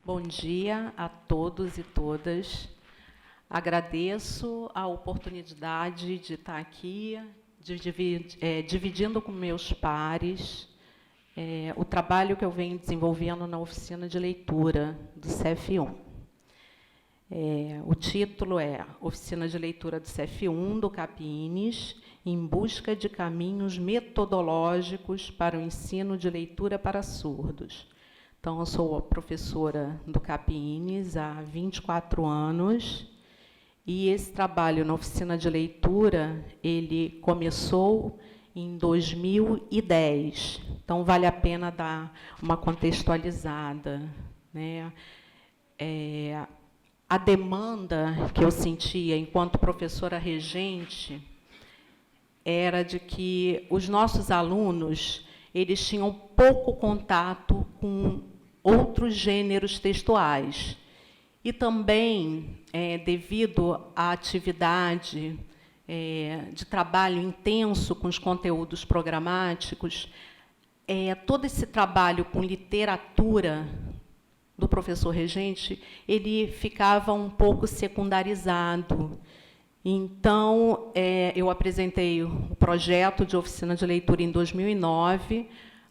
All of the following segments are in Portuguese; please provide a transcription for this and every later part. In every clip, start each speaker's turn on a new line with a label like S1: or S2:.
S1: Bom dia a todos e todas. Agradeço a oportunidade de estar aqui, dividindo com meus pares o trabalho que eu venho desenvolvendo na oficina de leitura do CF1. O título é Oficina de Leitura do CF1, do CAPINES, em busca de caminhos metodológicos para o ensino de leitura para surdos. Então, eu sou a professora do CAPINES há 24 anos, e esse trabalho na oficina de leitura, ele começou em 2010. Então, vale a pena dar uma contextualizada, né? A demanda que eu sentia enquanto professora regente era de que os nossos alunos eles tinham pouco contato com outros gêneros textuais. E também, devido à atividade de trabalho intenso com os conteúdos programáticos, todo esse trabalho com literatura do professor regente, ele ficava um pouco secundarizado. Então, eu apresentei o projeto de oficina de leitura em 2009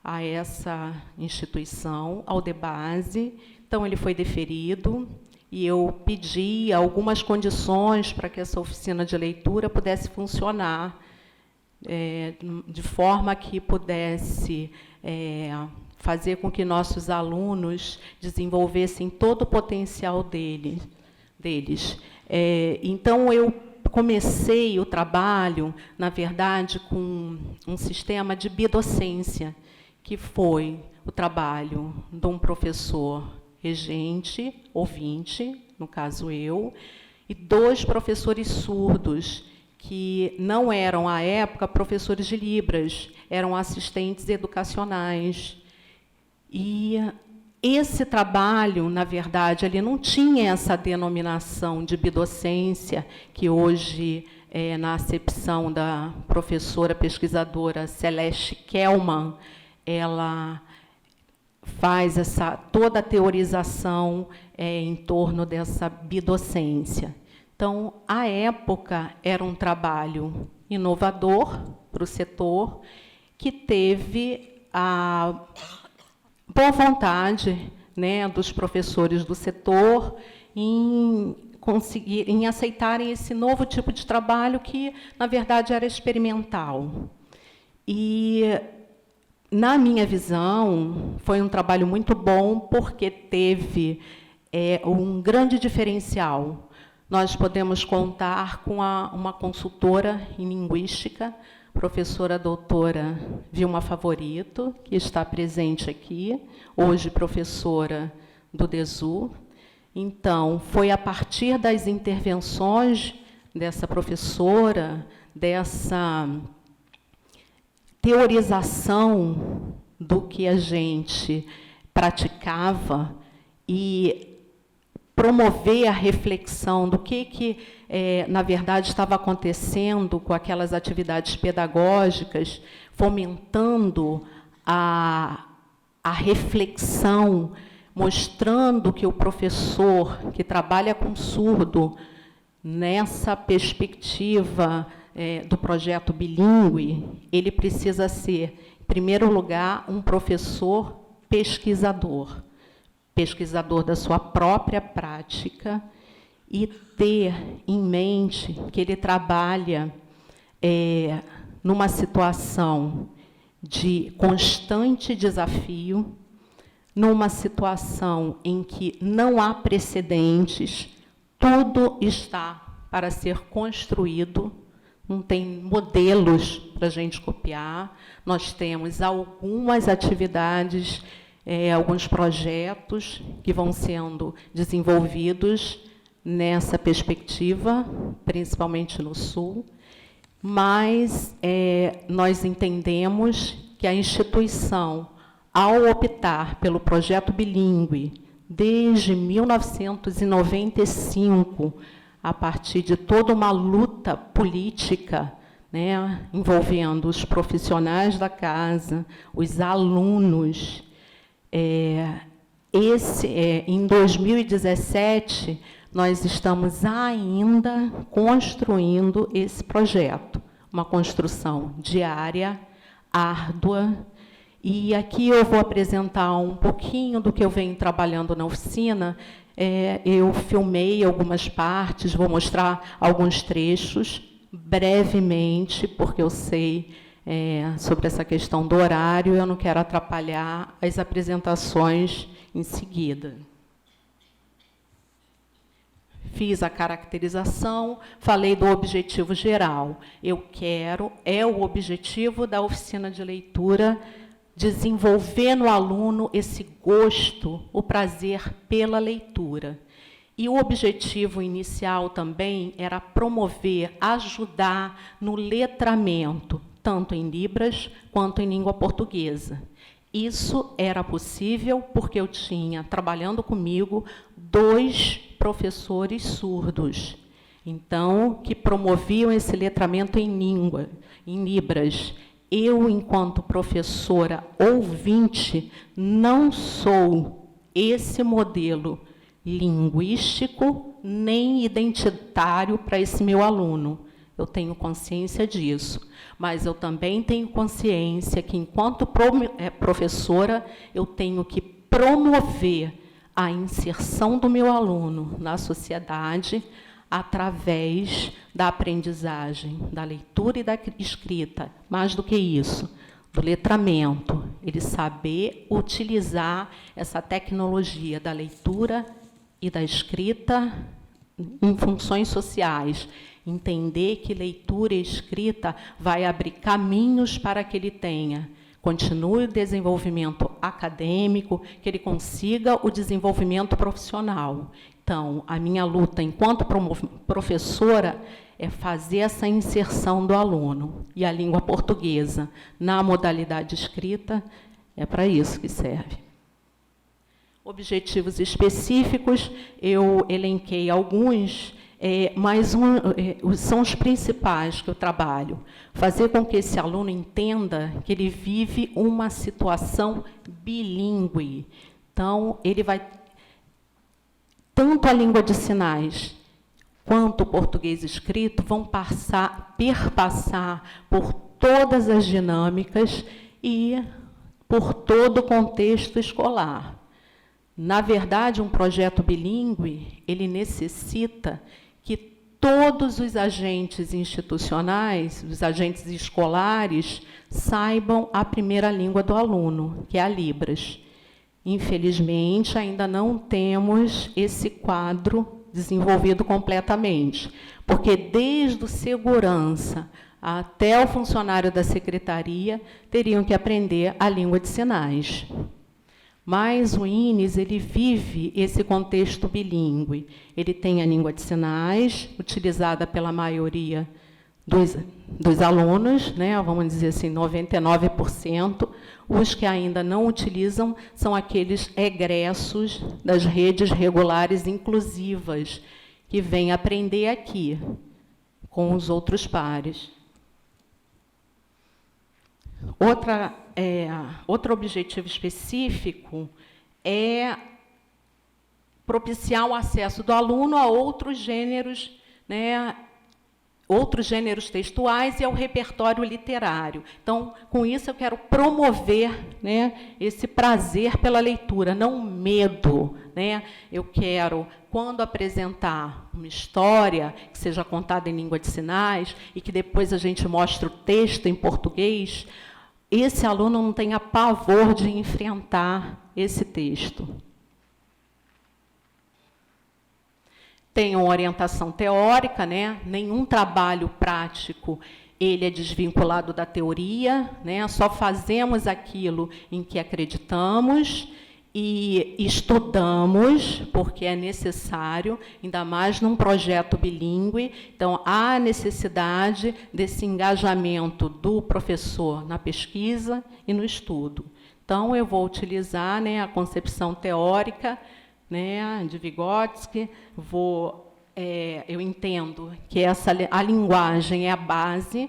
S1: a essa instituição, ao DEBASE. Então, ele foi deferido e eu pedi algumas condições para que essa oficina de leitura pudesse funcionar de forma que pudesse fazer com que nossos alunos desenvolvessem todo o potencial deles. Então, eu comecei o trabalho, na verdade, com um sistema de bidocência, que foi o trabalho de um professor regente, ouvinte, no caso eu, e 2 professores surdos, que não eram, à época, professores de Libras, eram assistentes educacionais. E esse trabalho, na verdade, ele não tinha essa denominação de bidocência, que hoje, na acepção da professora pesquisadora Celeste Kelman, ela faz toda a teorização em torno dessa bidocência. Então, à época, era um trabalho inovador para o setor, que teve a boa vontade, né, dos professores do setor em aceitarem esse novo tipo de trabalho que, na verdade, era experimental. E, na minha visão, foi um trabalho muito bom, porque teve um grande diferencial. Nós podemos contar com uma consultora em linguística, professora doutora Vilma Favorito, que está presente aqui, hoje professora do DESU. Então, foi a partir das intervenções dessa professora, dessa teorização do que a gente praticava e promover a reflexão do que na verdade, estava acontecendo com aquelas atividades pedagógicas, fomentando a reflexão, mostrando que o professor que trabalha com surdo, nessa perspectiva do projeto bilíngue, ele precisa ser, em primeiro lugar, um professor pesquisador da sua própria prática, e ter em mente que ele trabalha numa situação de constante desafio, numa situação em que não há precedentes, tudo está para ser construído, não tem modelos para a gente copiar. Nós temos algumas atividades, alguns projetos que vão sendo desenvolvidos nessa perspectiva, principalmente no Sul, mas nós entendemos que a instituição, ao optar pelo projeto bilíngue, desde 1995, a partir de toda uma luta política, né, envolvendo os profissionais da casa, os alunos, Em 2017, nós estamos ainda construindo esse projeto, uma construção diária, árdua, e aqui eu vou apresentar um pouquinho do que eu venho trabalhando na oficina. Eu filmei algumas partes, vou mostrar alguns trechos, brevemente, porque eu sei sobre essa questão do horário, eu não quero atrapalhar as apresentações em seguida. Fiz a caracterização, falei do objetivo geral. O objetivo da oficina de leitura, desenvolver no aluno esse gosto, o prazer pela leitura. E o objetivo inicial também era promover, ajudar no letramento, tanto em Libras quanto em língua portuguesa. Isso era possível porque eu tinha, trabalhando comigo, 2 professores surdos, então, que promoviam esse letramento em língua, em Libras. Eu, enquanto professora ouvinte, não sou esse modelo linguístico nem identitário para esse meu aluno. Eu tenho consciência disso, mas eu também tenho consciência que, enquanto professora, eu tenho que promover a inserção do meu aluno na sociedade através da aprendizagem, da leitura e da escrita. Mais do que isso, do letramento, ele saber utilizar essa tecnologia da leitura e da escrita em funções sociais, entender que leitura e escrita vai abrir caminhos para que ele continue o desenvolvimento acadêmico, que ele consiga o desenvolvimento profissional. Então, a minha luta enquanto professora é fazer essa inserção do aluno. E a língua portuguesa, na modalidade escrita, é para isso que serve. Objetivos específicos, eu elenquei alguns, mas são os principais que eu trabalho. Fazer com que esse aluno entenda que ele vive uma situação bilíngue. Então, ele vai... Tanto a língua de sinais quanto o português escrito vão perpassar por todas as dinâmicas e por todo o contexto escolar. Na verdade, um projeto bilíngue, ele necessita que todos os agentes institucionais, os agentes escolares, saibam a primeira língua do aluno, que é a Libras. Infelizmente, ainda não temos esse quadro desenvolvido completamente, porque desde o segurança até o funcionário da secretaria teriam que aprender a língua de sinais. Mas o INES, ele vive esse contexto bilíngue. Ele tem a língua de sinais, utilizada pela maioria dos alunos, né, vamos dizer assim, 99%. Os que ainda não utilizam são aqueles egressos das redes regulares inclusivas, que vêm aprender aqui, com os outros pares. Outro objetivo específico é propiciar o acesso do aluno a outros gêneros, né, outros gêneros textuais e ao repertório literário. Então, com isso, eu quero promover, né, esse prazer pela leitura, não medo. Né? Eu quero, quando apresentar uma história que seja contada em língua de sinais e que depois a gente mostre o texto em português, esse aluno não tenha pavor de enfrentar esse texto. Tem uma orientação teórica, né? Nenhum trabalho prático ele é desvinculado da teoria, né? Só fazemos aquilo em que acreditamos e estudamos, porque é necessário, ainda mais num projeto bilíngue. Então, há necessidade desse engajamento do professor na pesquisa e no estudo. Então, eu vou utilizar, né, a concepção teórica, né, de Vygotsky. Eu entendo que a linguagem é a base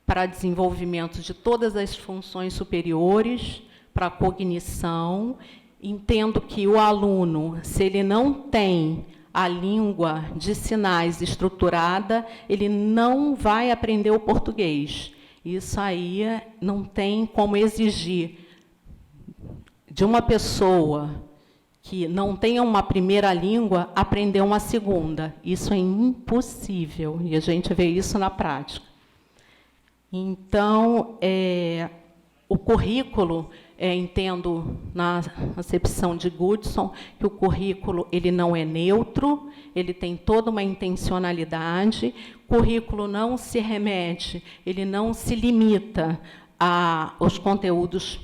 S1: para desenvolvimento de todas as funções superiores, para a cognição, entendo que o aluno, se ele não tem a língua de sinais estruturada, ele não vai aprender o português. Isso aí não tem como exigir de uma pessoa que não tenha uma primeira língua aprender uma segunda. Isso é impossível, e a gente vê isso na prática. Então, o currículo, entendo, na acepção de Goodson, que o currículo ele não é neutro, ele tem toda uma intencionalidade, o currículo não se remete, ele não se limita aos conteúdos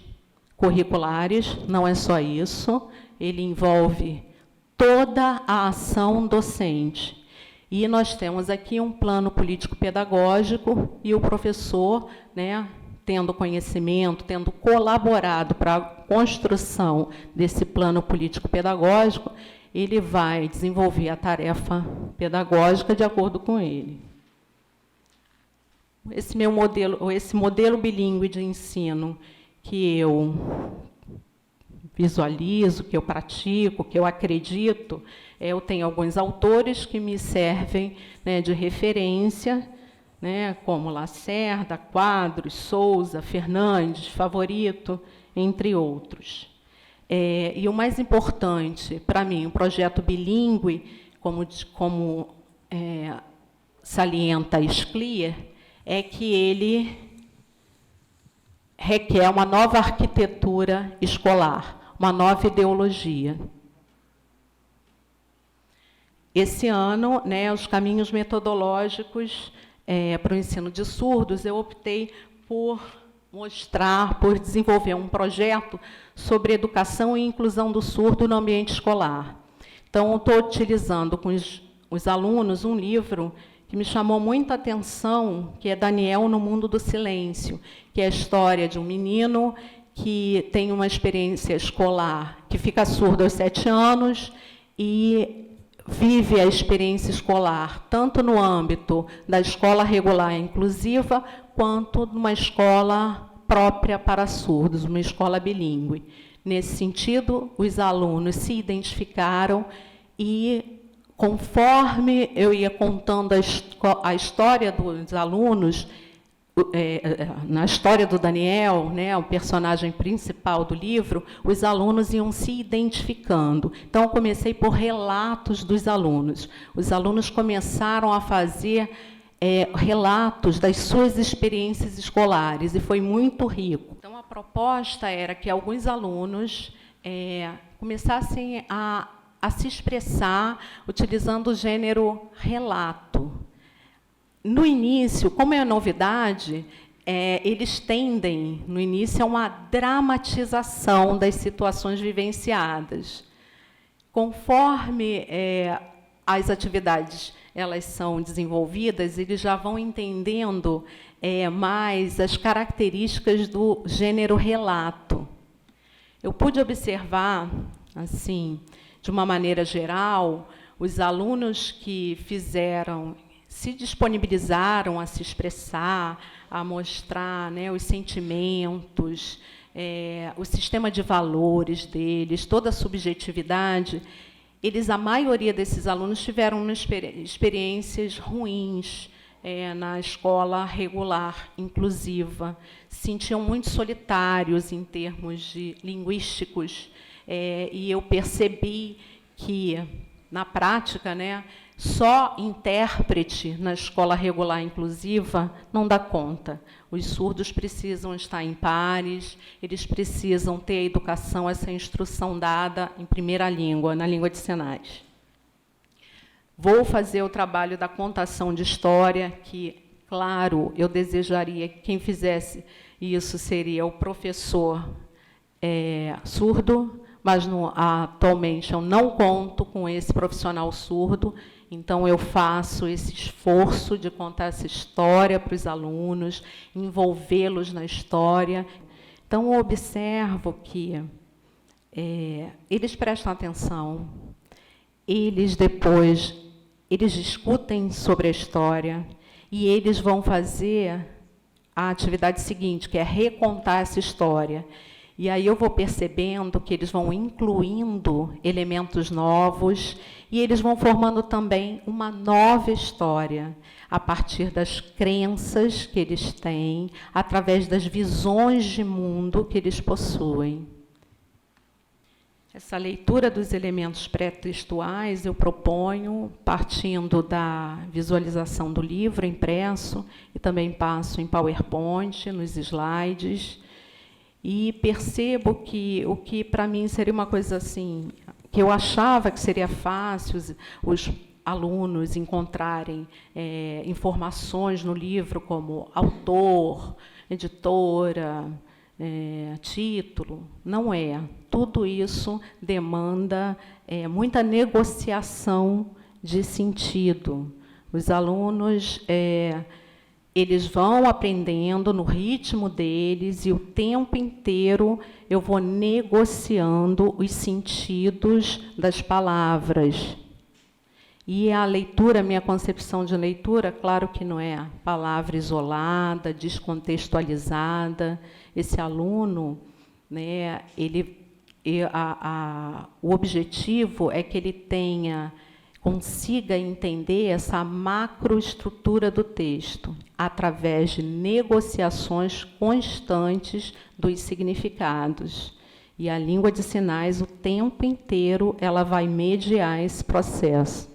S1: curriculares, não é só isso, ele envolve toda a ação docente. E nós temos aqui um plano político-pedagógico e o professor, né, tendo conhecimento, tendo colaborado para a construção desse plano político-pedagógico, ele vai desenvolver a tarefa pedagógica de acordo com ele. Esse modelo bilíngue de ensino que eu visualizo, que eu pratico, que eu acredito, eu tenho alguns autores que me servem, né, de referência, né, como Lacerda, Quadros, Souza, Fernandes, Favorito, entre outros. E o mais importante, para mim, um projeto bilíngue, como salienta Sclier, é que ele requer uma nova arquitetura escolar, uma nova ideologia. Esse ano, né, os caminhos metodológicos para o ensino de surdos, eu optei por desenvolver um projeto sobre educação e inclusão do surdo no ambiente escolar. Então, eu estou utilizando com os alunos um livro que me chamou muita atenção, que é Daniel no Mundo do Silêncio, que é a história de um menino que tem uma experiência escolar, que fica surdo aos 7 anos e vive a experiência escolar, tanto no âmbito da escola regular inclusiva, quanto numa escola própria para surdos, uma escola bilíngue. Nesse sentido, os alunos se identificaram e, conforme eu ia contando a história dos alunos, na história do Daniel, né, o personagem principal do livro, os alunos iam se identificando. Então, eu comecei por relatos dos alunos. Os alunos começaram a fazer relatos das suas experiências escolares, e foi muito rico. Então, a proposta era que alguns alunos começassem a se expressar utilizando o gênero relato. No início, como é novidade, eles tendem, no início, a uma dramatização das situações vivenciadas. Conforme as atividades elas são desenvolvidas, eles já vão entendendo mais as características do gênero relato. Eu pude observar, assim, de uma maneira geral, os alunos que se disponibilizaram a se expressar, a mostrar, né, os sentimentos, o sistema de valores deles, toda a subjetividade, a maioria desses alunos tiveram experiências ruins na escola regular, inclusiva, se sentiam muito solitários em termos linguísticos, e eu percebi que, na prática, né, só intérprete na escola regular inclusiva não dá conta. Os surdos precisam estar em pares, eles precisam ter a educação, essa instrução dada em primeira língua, na língua de sinais. Vou fazer o trabalho da contação de história, que, claro, eu desejaria que quem fizesse isso seria o professor surdo, mas atualmente eu não conto com esse profissional surdo, então eu faço esse esforço de contar essa história para os alunos, envolvê-los na história. Então, eu observo que eles prestam atenção, eles discutem sobre a história e eles vão fazer a atividade seguinte, que é recontar essa história. E aí eu vou percebendo que eles vão incluindo elementos novos e eles vão formando também uma nova história, a partir das crenças que eles têm, através das visões de mundo que eles possuem. Essa leitura dos elementos pré-textuais eu proponho partindo da visualização do livro impresso e também passo em PowerPoint, nos slides, e percebo que o que para mim seria uma coisa assim, que eu achava que seria fácil os alunos encontrarem informações no livro como autor, editora, título, não é. Tudo isso demanda muita negociação de sentido. Os alunos eles vão aprendendo no ritmo deles e o tempo inteiro eu vou negociando os sentidos das palavras. E a leitura, minha concepção de leitura, claro que não é palavra isolada, descontextualizada. Esse aluno, né, o objetivo é que ele consiga entender essa macroestrutura do texto, através de negociações constantes dos significados. E a língua de sinais, o tempo inteiro, ela vai mediar esse processo.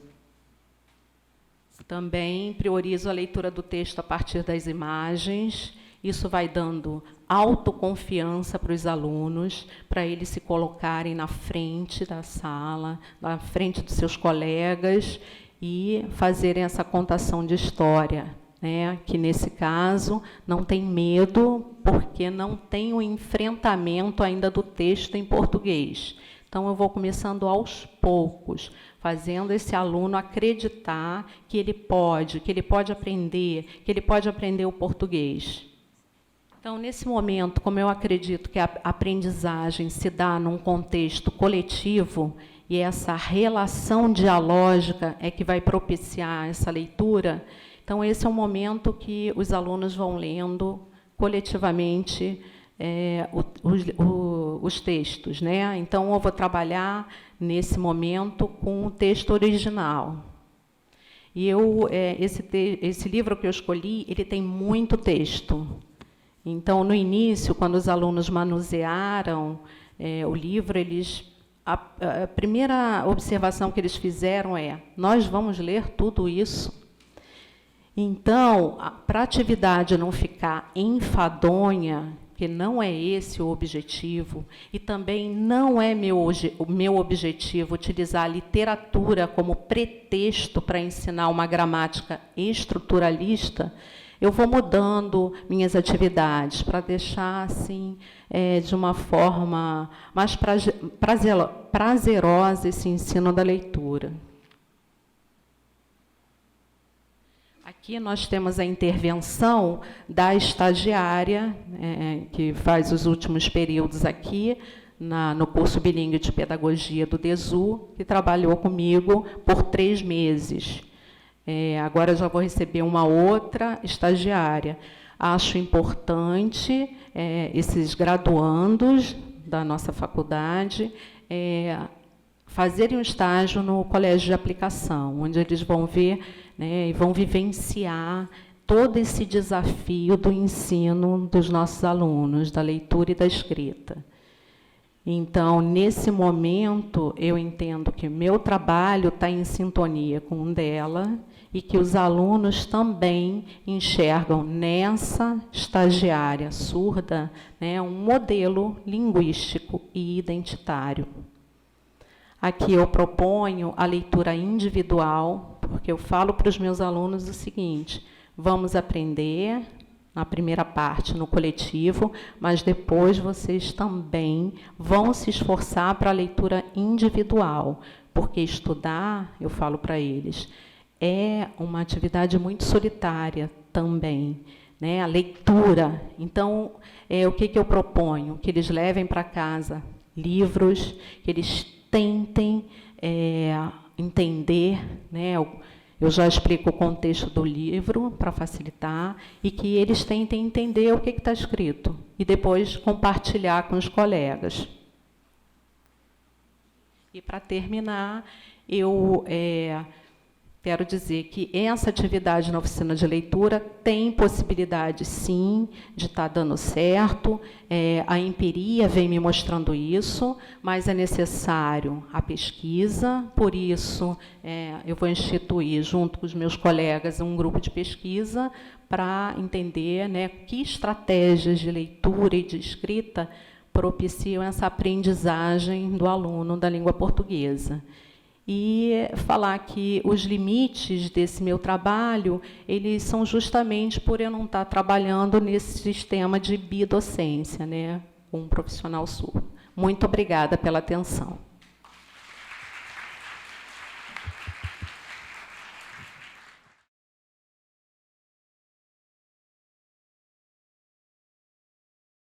S1: Também priorizo a leitura do texto a partir das imagens. Isso vai dando autoconfiança para os alunos, para eles se colocarem na frente da sala, na frente dos seus colegas e fazerem essa contação de história, né? Que, nesse caso, não tem medo, porque não tem o enfrentamento ainda do texto em português. Então, eu vou começando aos poucos, fazendo esse aluno acreditar que ele pode aprender o português. Então, nesse momento, como eu acredito que a aprendizagem se dá num contexto coletivo, e essa relação dialógica é que vai propiciar essa leitura, então esse é o momento que os alunos vão lendo coletivamente os textos, né? Então, eu vou trabalhar, nesse momento, com o texto original. E esse livro que eu escolhi, ele tem muito texto. Então, no início, quando os alunos manusearam o livro, a primeira observação que eles fizeram nós vamos ler tudo isso? Então, para a atividade não ficar enfadonha, que não é esse o objetivo, e também não é o meu objetivo utilizar a literatura como pretexto para ensinar uma gramática estruturalista, eu vou mudando minhas atividades para deixar assim, de uma forma mais prazerosa esse ensino da leitura. Aqui nós temos a intervenção da estagiária, que faz os últimos períodos aqui, no curso bilíngue de pedagogia do DESU, que trabalhou comigo por 3 meses. Agora eu já vou receber uma outra estagiária. Acho importante esses graduandos da nossa faculdade fazerem um estágio no colégio de aplicação, onde eles vão ver, né, e vão vivenciar todo esse desafio do ensino dos nossos alunos, da leitura e da escrita. Então, nesse momento, eu entendo que meu trabalho está em sintonia com o dela e que os alunos também enxergam nessa estagiária surda, né, um modelo linguístico e identitário. Aqui eu proponho a leitura individual, porque eu falo para os meus alunos o seguinte: vamos aprender na primeira parte no coletivo, mas depois vocês também vão se esforçar para a leitura individual, porque estudar, eu falo para eles, é uma atividade muito solitária também, né? A leitura. Então, o que eu proponho? Que eles levem para casa livros, que eles tentem entender, né? Eu já explico o contexto do livro para facilitar, e que eles tentem entender o que está escrito. e depois compartilhar com os colegas. E, para terminar, eu quero dizer que essa atividade na oficina de leitura tem possibilidade, sim, de estar dando certo. A empiria vem me mostrando isso, mas é necessário a pesquisa. Por isso, eu vou instituir, junto com os meus colegas, um grupo de pesquisa para entender, né, que estratégias de leitura e de escrita propiciam essa aprendizagem do aluno da língua portuguesa. E falar que os limites desse meu trabalho, eles são justamente por eu não estar trabalhando nesse sistema de bidocência, né, com um profissional surdo. Muito obrigada pela atenção.